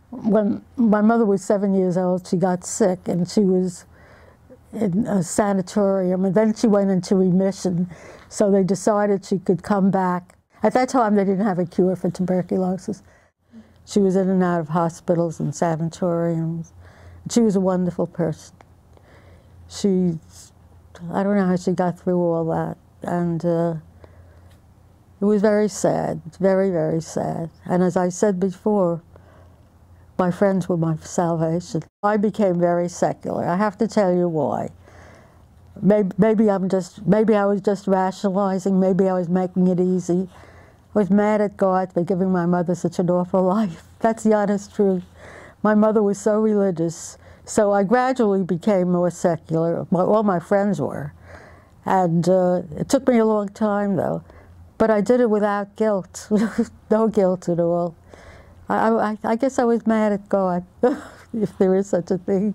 When my mother was 7 years old, she got sick, and she was in a sanatorium, and then she went into remission, so they decided she could come back. At that time, they didn't have a cure for tuberculosis. She was in and out of hospitals and sanatoriums. She was a wonderful person. I don't know how she got through all that, and it was very sad, very, very sad. And as I said before, my friends were my salvation. I became very secular. I have to tell you why. Maybe I was just rationalizing, maybe I was making it easy. I was mad at God for giving my mother such an awful life. That's the honest truth. My mother was so religious, so I gradually became more secular. All my friends were. And it took me a long time, though. But I did it without guilt, no guilt at all. I guess I was mad at God, if there is such a thing.